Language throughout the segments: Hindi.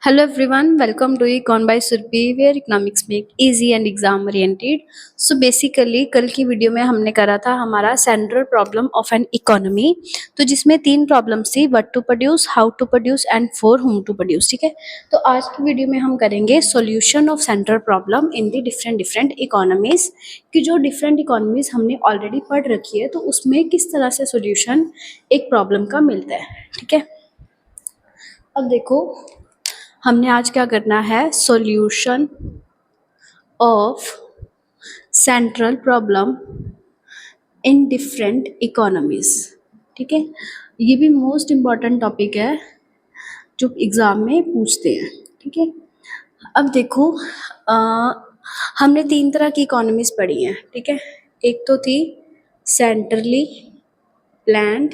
Hello everyone, welcome to Econ by Surbi where economics make easy and exam oriented. So basically कल की वीडियो में हमने करा था हमारा central problem of an economy, तो जिसमें तीन प्रॉब्लम्स थी, what to produce, how to produce and for whom to produce. ठीक है, तो आज की वीडियो में हम करेंगे solution of central problem in the different different economies, कि जो डिफरेंट इकोनॉमीज हमने ऑलरेडी पढ़ रखी है तो उसमें किस तरह से सॉल्यूशन एक प्रॉब्लम का मिलता है. ठीक है, अब देखो हमने आज क्या करना है, solution of central problem in different economies. ठीक है, ये भी मोस्ट इम्पॉर्टेंट टॉपिक है जो एग्जाम में पूछते हैं. ठीक है, अब देखो हमने तीन तरह की इकोनॉमीज पढ़ी हैं. ठीक है, एक तो थी सेंट्रली प्लान्ड,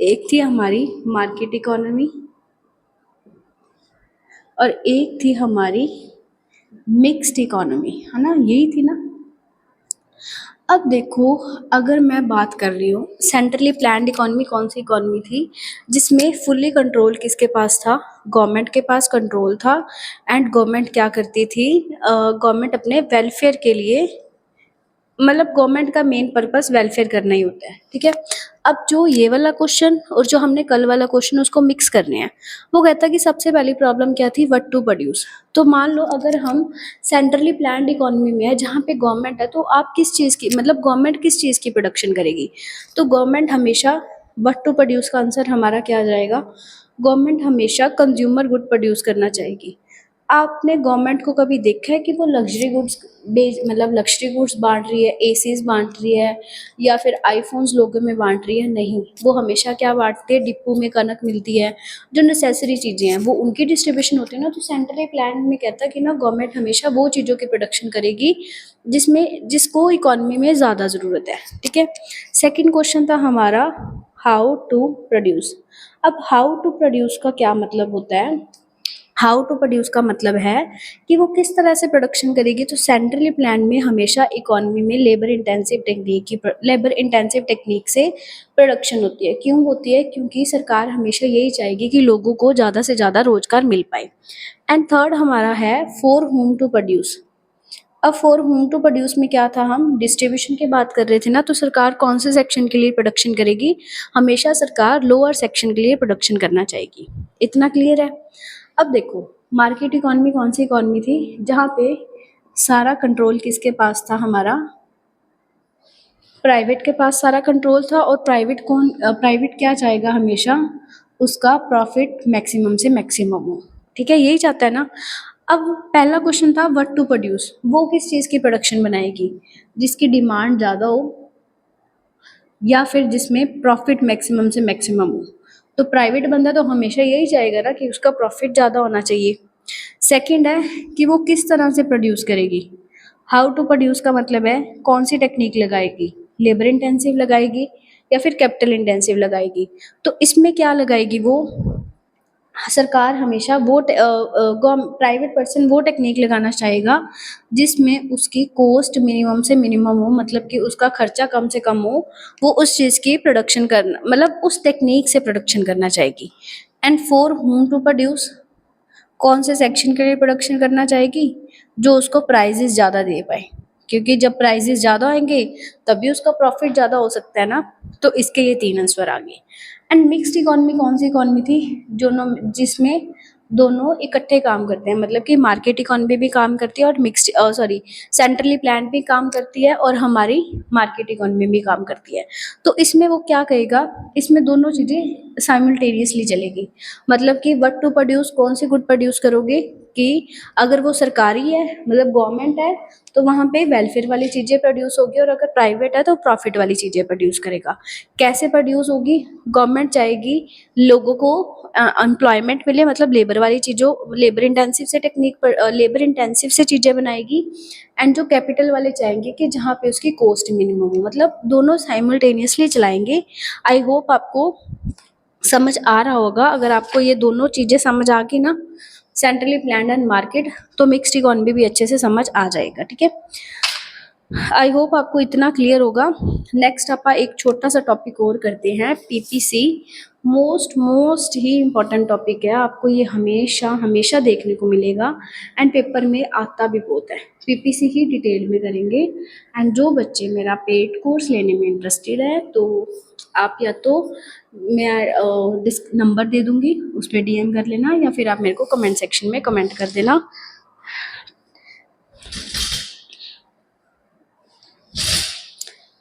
एक थी हमारी मार्केट इकोनॉमी और एक थी हमारी मिक्स्ड इकोनॉमी, है ना, यही थी ना. अब देखो अगर मैं बात कर रही हूँ सेंट्रली प्लान्ड इकोनॉमी, कौन सी इकोनॉमी थी जिसमें फुल्ली कंट्रोल किसके पास था, गवर्नमेंट के पास कंट्रोल था. एंड गवर्नमेंट क्या करती थी, गवर्नमेंट अपने वेलफेयर के लिए, मतलब गवर्नमेंट का मेन पर्पस वेलफेयर करना ही होता है. ठीक है, अब जो ये वाला क्वेश्चन और जो हमने कल वाला क्वेश्चन उसको मिक्स करने हैं. वो कहता है कि सबसे पहली प्रॉब्लम क्या थी, व्हाट टू प्रोड्यूस. तो मान लो अगर हम सेंट्रली प्लान्ड इकोनॉमी में है जहाँ पे गवर्नमेंट है, तो आप किस चीज़ की, मतलब गवर्नमेंट किस चीज़ की प्रोडक्शन करेगी, तो गवर्नमेंट हमेशा व्हाट टू प्रोड्यूस का आंसर हमारा क्या आ जाएगा, गवर्नमेंट हमेशा कंज्यूमर गुड प्रोड्यूस करना चाहेगी. आपने गवर्नमेंट को कभी देखा है कि वो लग्जरी गुड्स मतलब लग्जरी गुड्स बांट रही है, एसीज बांट रही है या फिर आईफोन्स लोगों में बांट रही है? नहीं, वो हमेशा क्या बांटते हैं, डिपो में कनक मिलती है, जो नेसेसरी चीज़ें हैं वो उनकी डिस्ट्रीब्यूशन होती है ना. तो सेंट्रली प्लान में कहता है कि ना गवर्नमेंट हमेशा वो चीज़ों की प्रोडक्शन करेगी जिसको इकोनॉमी में ज़्यादा ज़रूरत है. ठीक है, सेकेंड क्वेश्चन था हमारा हाउ टू प्रोड्यूस. अब हाउ टू प्रोड्यूस का क्या मतलब होता है, हाउ टू प्रोड्यूस का मतलब है कि वो किस तरह से प्रोडक्शन करेगी. तो सेंट्रली प्लान में हमेशा इकोनॉमी में लेबर इंटेंसिव टेक्निक से प्रोडक्शन होती है. क्यों होती है, क्योंकि सरकार हमेशा यही चाहेगी कि लोगों को ज़्यादा से ज़्यादा रोजगार मिल पाए. एंड थर्ड हमारा है फॉर होम टू प्रोड्यूस. अब फॉर होम टू प्रोड्यूस में क्या था, हम डिस्ट्रीब्यूशन की बात कर रहे थे ना. तो सरकार कौन से सेक्शन के लिए प्रोडक्शन करेगी, हमेशा सरकार लोअर सेक्शन के लिए प्रोडक्शन करना चाहेगी. इतना क्लियर है. अब देखो मार्केट इकोनॉमी कौन सी इकोनॉमी थी, जहाँ पे सारा कंट्रोल किसके पास था, हमारा प्राइवेट के पास सारा कंट्रोल था. और प्राइवेट क्या चाहेगा, हमेशा उसका प्रॉफिट मैक्सिमम से मैक्सिमम हो. ठीक है, यही चाहता है ना. अब पहला क्वेश्चन था व्हाट टू प्रोड्यूस, वो किस चीज़ की प्रोडक्शन बनाएगी, जिसकी डिमांड ज़्यादा हो या फिर जिसमें प्रॉफिट मैक्सिमम से मैक्सिमम हो. तो प्राइवेट बंदा तो हमेशा यही चाहेगा ना कि उसका प्रॉफिट ज़्यादा होना चाहिए. सेकंड है कि वो किस तरह से प्रोड्यूस करेगी. हाउ टू प्रोड्यूस का मतलब है कौन सी टेक्निक लगाएगी, लेबर इंटेंसिव लगाएगी या फिर कैपिटल इंटेंसिव लगाएगी. तो इसमें क्या लगाएगी वो, सरकार हमेशा वो प्राइवेट पर्सन वो टेक्निक लगाना चाहेगा जिसमें उसकी कॉस्ट मिनिमम से मिनिमम हो, मतलब कि उसका खर्चा कम से कम हो. वो उस चीज़ की प्रोडक्शन करना, मतलब उस टेक्निक से प्रोडक्शन करना चाहेगी. And for whom to produce, कौन से सेक्शन के लिए प्रोडक्शन करना चाहेगी, जो उसको प्राइजेस ज़्यादा दे पाए, क्योंकि जब प्राइजेस ज़्यादा आएंगे तभी उसका प्रॉफिट ज़्यादा हो सकता है ना. तो इसके ये तीन आंसर आ गए. एंड मिक्स्ड इकोनॉमी कौन सी इकोनॉमी थी, जिसमें दोनों इकट्ठे काम करते हैं, मतलब कि मार्केट इकोनॉमी भी काम करती है और सेंट्रली प्लान भी काम करती है और हमारी मार्केट इकोनॉमी भी काम करती है. तो इसमें वो क्या कहेगा, इसमें दोनों चीज़ें साइमल्टेनियसली चलेगी. मतलब कि व्हाट टू प्रोड्यूस, कौन सी गुड प्रोड्यूस करोगे, कि अगर वो सरकारी है मतलब गवर्नमेंट है तो वहाँ पे वेलफेयर वाली चीज़ें प्रोड्यूस होगी, और अगर प्राइवेट है तो प्रॉफिट वाली चीज़ें प्रोड्यूस करेगा. कैसे प्रोड्यूस होगी, गवर्नमेंट चाहेगी लोगों को एम्प्लॉयमेंट मिले, मतलब लेबर इंटेंसिव से चीज़ें बनाएगी. एंड जो कैपिटल वाले चाहेंगे कि जहाँ पे उसकी कॉस्ट मिनिमम हो, मतलब दोनों साइमल्टेनियसली चलाएंगे. आई होप आपको समझ आ रहा होगा. अगर आपको ये दोनों चीज़ें समझ आ गई ना, सेंट्रली प्लान्ड एंड मार्केट, तो मिक्स्ड इकोनॉमी भी अच्छे से समझ आ जाएगा. ठीक है, आई होप आपको इतना क्लियर होगा. नेक्स्ट आप एक छोटा सा टॉपिक और करते हैं, पीपीसी, मोस्ट मोस्ट ही इम्पॉर्टेंट टॉपिक है, आपको ये हमेशा हमेशा देखने को मिलेगा एंड पेपर में आता भी बहुत है। पीपीसी ही डिटेल में करेंगे एंड जो बच्चे मेरा पेड कोर्स लेने में इंटरेस्टेड है तो आप या तो मैं नंबर दे दूंगी, उस पर डीएम कर लेना या फिर आप मेरे को कमेंट सेक्शन में कमेंट कर देना।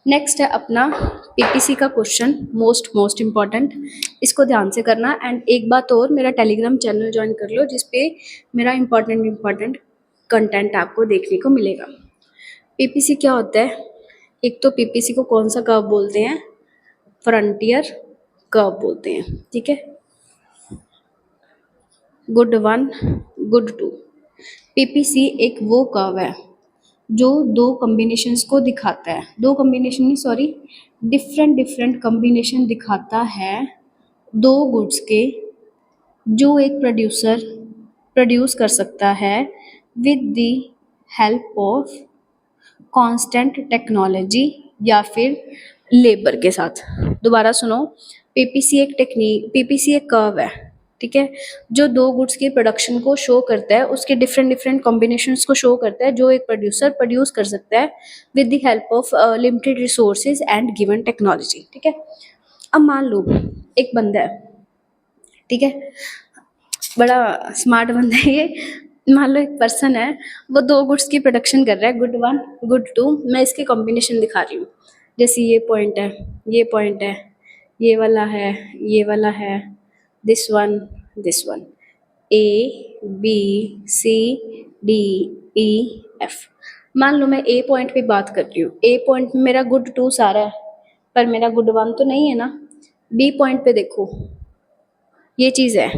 नेक्स्ट है अपना पीपीसी का क्वेश्चन, मोस्ट इम्पॉर्टेंट, इसको ध्यान से करना। एंड एक बात और, मेरा टेलीग्राम चैनल ज्वाइन कर लो जिसपे मेरा इम्पॉर्टेंट कंटेंट आपको देखने को मिलेगा। पीपीसी क्या होता है? एक तो पीपीसी को कौन सा कर्व बोलते हैं? फ्रंटियर कर्व बोलते हैं, ठीक है। Good 1, good 2। पीपीसी एक वो कर्व है जो दो कॉम्बिनेशंस को दिखाता है, दो कॉम्बिनेशन नहीं सॉरी, डिफरेंट कॉम्बिनेशन दिखाता है दो गुड्स के, जो एक प्रोड्यूसर प्रोड्यूस कर सकता है with the help of constant technology या फिर लेबर के साथ। दोबारा सुनो, पीपीसी एक कर्व है, ठीक है, जो दो गुड्स की प्रोडक्शन को शो करता है, उसके डिफरेंट कॉम्बिनेशंस को शो करता है, जो एक प्रोड्यूसर प्रोड्यूस कर सकता है with the help of limited resources and given technology, ठीक है। अब मान लो एक बंदा है, ठीक है, बड़ा स्मार्ट बंदा है ये। मान लो एक पर्सन है, वो दो गुड्स की प्रोडक्शन कर रहा है, गुड 1 गुड 2। मैं इसके कॉम्बिनेशन दिखा रही हूँ, जैसे ये पॉइंट है, ये पॉइंट है, ये वाला है, ये वाला है, this one, A B C D E F. मान लो मैं ए पॉइंट पे बात कर रही हूँ, ए पॉइंट में मेरा गुड 2 सारा है पर मेरा गुड 1 तो नहीं है ना। बी पॉइंट पे देखो, ये चीज़ है,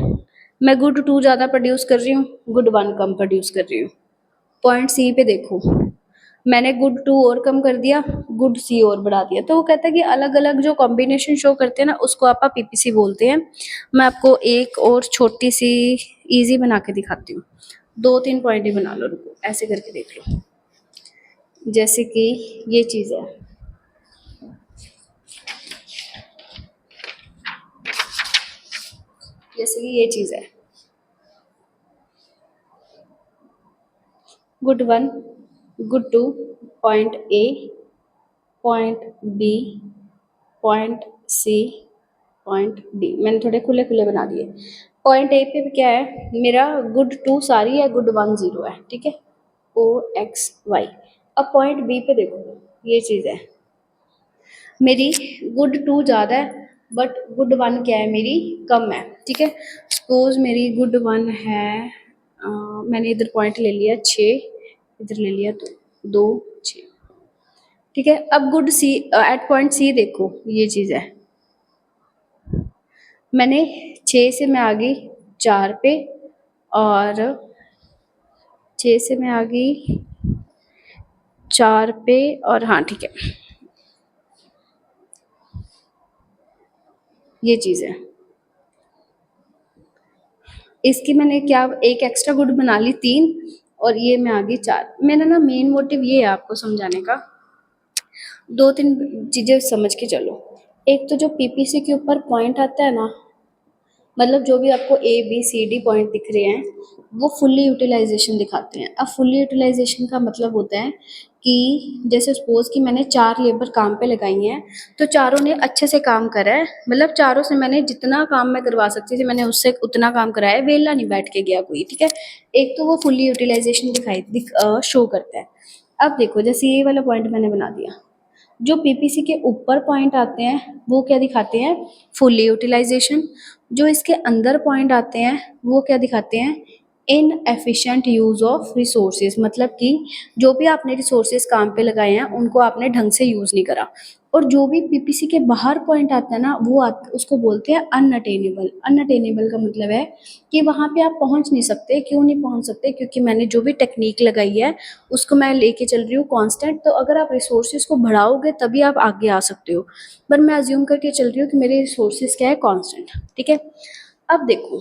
मैं गुड 2 ज़्यादा प्रोड्यूस कर रही हूँ, गुड 1 कम प्रोड्यूस कर रही हूँ। पॉइंट सी पे देखो, मैंने गुड 2 और कम कर दिया, गुड सी और बढ़ा दिया। तो वो कहता है कि अलग अलग जो कॉम्बिनेशन शो करते हैं ना, उसको आप पीपीसी बोलते हैं। मैं आपको एक और छोटी सी इजी बना के दिखाती हूँ, 2-3 पॉइंट ही बना लो, रुको ऐसे करके देख लो। जैसे कि ये चीज़ है, जैसे कि ये चीज़ है, good 1 good 2 point A, point B, point C, point D. मैंने थोड़े खुले खुले बना दिए। पॉइंट ए पे क्या है, मेरा गुड 2 सारी है, गुड 1 0 है, ठीक है, ओ एक्स वाई। अब पॉइंट बी पे देखो, ये चीज़ है, मेरी गुड 2 ज़्यादा है बट गुड 1 क्या है, मेरी कम है, ठीक है। सपोज मेरी गुड 1 है, मैंने इधर पॉइंट ले लिया 6, इधर ले लिया 2 6, ठीक है। अब गुड सी एट पॉइंट सी देखो, ये चीज़ है, मैंने 6 से मैं आ गई 4 पे और 6 से मैं आ गई 4 पे और हाँ ठीक है, ये चीज़ है। इसकी मैंने क्या एक एक्स्ट्रा गुड बना ली 3 और ये मैं आ गई 4। मेरा ना मेन मोटिव ये है आपको समझाने का, 2-3 चीज़ें समझ के चलो। एक तो जो पीपीसी के ऊपर पॉइंट आता है ना, मतलब जो भी आपको A B C D point दिख रहे हैं, वो फुल्ली यूटिलाइजेशन दिखाते हैं। अब फुल्ली यूटिलाइजेशन का मतलब होता है कि जैसे सपोज कि मैंने 4 लेबर काम पे लगाई हैं, तो चारों ने अच्छे से काम करा है, मतलब चारों से मैंने जितना काम मैं करवा सकती थी मैंने उससे उतना काम कराया है, वेला नहीं बैठ के गया कोई, ठीक है। एक तो वो फुल्ली यूटिलाइजेशन शो करता है। अब देखो जैसे ये वाला पॉइंट मैंने बना दिया, जो पीपीसी के ऊपर पॉइंट आते हैं वो क्या दिखाते हैं, फुल्ली यूटिलाइजेशन। जो इसके अंदर पॉइंट आते हैं वो क्या दिखाते हैं, इनएफिशिएंट यूज़ ऑफ रिसोर्सेज, मतलब कि जो भी आपने रिसोर्सेज काम पे लगाए हैं उनको आपने ढंग से यूज़ नहीं करा। और जो भी पीपीसी के बाहर पॉइंट आता है ना, उसको बोलते हैं अनअटेनेबल। अनअटेनेबल का मतलब है कि वहाँ पे आप पहुँच नहीं सकते। क्यों नहीं पहुँच सकते? क्योंकि मैंने जो भी टेक्निक लगाई है उसको मैं लेके चल रही हूँ कांस्टेंट। तो अगर आप रिसोर्सेज को बढ़ाओगे तभी आप आगे आ सकते हो, पर मैं अज्यूम करके चल रही हूँ कि मेरे रिसोर्सेज क्या है, कांस्टेंट, ठीक है। अब देखो,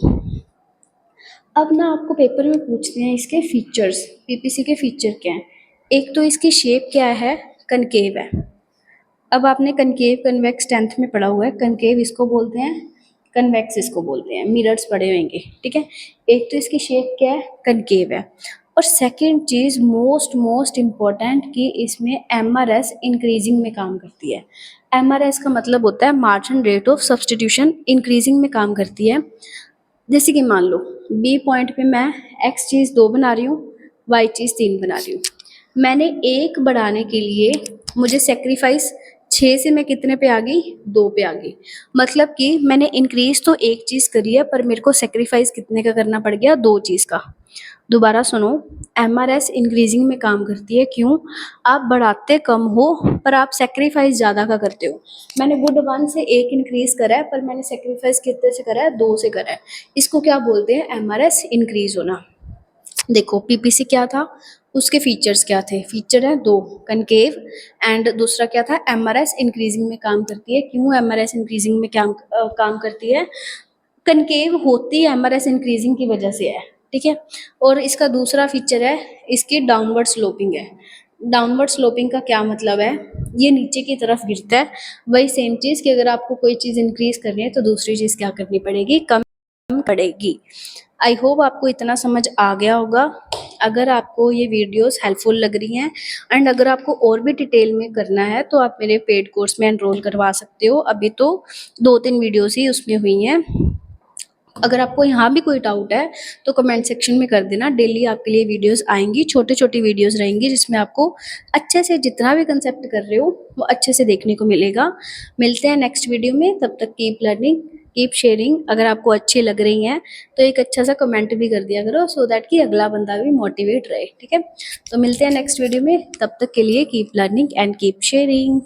अब ना आपको पेपर में पूछते हैं इसके फीचर्स, पीपीसी के फीचर क्या हैं। एक तो इसकी शेप क्या है, कनकेव है। अब आपने कनकेव कन्वेक्स 10th में पढ़ा हुआ है, कनकेव इसको बोलते हैं, कन्वेक्स इसको बोलते हैं, मिरर्स पड़े होंगे, ठीक है। एक तो इसकी शेप क्या है, कनकेव है। और सेकंड चीज मोस्ट मोस्ट इम्पॉर्टेंट कि इसमें एमआरएस इंक्रीजिंग में काम करती है। एमआरएस का मतलब होता है margin rate of substitution, increasing में काम करती है। जैसे कि मान लो बी पॉइंट पे मैं एक्स चीज़ 2 बना रही हूँ, वाई चीज़ 3 बना रही हूँ। मैंने एक बढ़ाने के लिए मुझे सेक्रीफाइस 6 से मैं कितने पे आ गई, 2 पे आ गई। मतलब कि मैंने इंक्रीज तो एक चीज़ करी है पर मेरे को सेक्रीफाइस कितने का करना पड़ गया, 2 चीज़ का। दोबारा सुनो, एमआरएस इंक्रीजिंग में काम करती है। क्यों? आप बढ़ाते कम हो पर आप सेक्रीफाइस ज़्यादा का करते हो। मैंने वुड 1 से 1 इंक्रीज करा है पर मैंने सेक्रीफाइस कितने से करा है, 2 से करा है। इसको क्या बोलते हैं, एमआरएस इंक्रीज होना। देखो पीपीसी क्या था, उसके फीचर्स क्या थे, फीचर है 2, कनकेव एंड दूसरा क्या था, एमआरएस इंक्रीजिंग में काम करती है। क्यों एमआरएस इंक्रीजिंग में काम करती है? कनकेव होती एमआरएस इंक्रीजिंग की वजह से है, ठीक है। और इसका दूसरा फीचर है, इसकी डाउनवर्ड स्लोपिंग है। डाउनवर्ड स्लोपिंग का क्या मतलब है, ये नीचे की तरफ गिरता है। वही सेम चीज़ कि अगर आपको कोई चीज़ इंक्रीज करनी है तो दूसरी चीज़ क्या करनी पड़ेगी, कम पड़ेगी। आई होप आपको इतना समझ आ गया होगा। अगर आपको ये वीडियोस हेल्पफुल लग रही हैं एंड अगर आपको और भी डिटेल में करना है तो आप मेरे पेड कोर्स में एनरोल करवा सकते हो। अभी तो 2-3 वीडियोस ही उसमें हुई हैं। अगर आपको यहाँ भी कोई डाउट है तो कमेंट सेक्शन में कर देना। डेली आपके लिए वीडियोस आएंगी, छोटी छोटी वीडियोस रहेंगी जिसमें आपको अच्छे से जितना भी कंसेप्ट कर रहे हो वो अच्छे से देखने को मिलेगा। मिलते हैं नेक्स्ट वीडियो में, तब तक कीप लर्निंग, कीप शेयरिंग। अगर आपको अच्छी लग रही हैं तो एक अच्छा सा कमेंट भी कर दिया करो सो दैट कि अगला बंदा भी मोटिवेट रहे, ठीक है। तो मिलते हैं नेक्स्ट वीडियो में, तब तक के लिए keep learning and keep sharing.